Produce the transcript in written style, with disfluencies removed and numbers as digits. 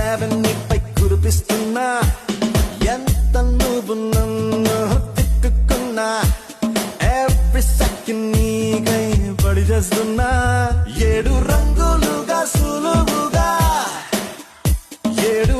7 నీపై కురిపిస్తున్నా ఎంత నువ్వు నన్ను తిక్కుకున్నా ఎవ్రీ సెకండ్ నీకై పడి చేస్తున్నా 7 రంగులుగా సులువుగా 7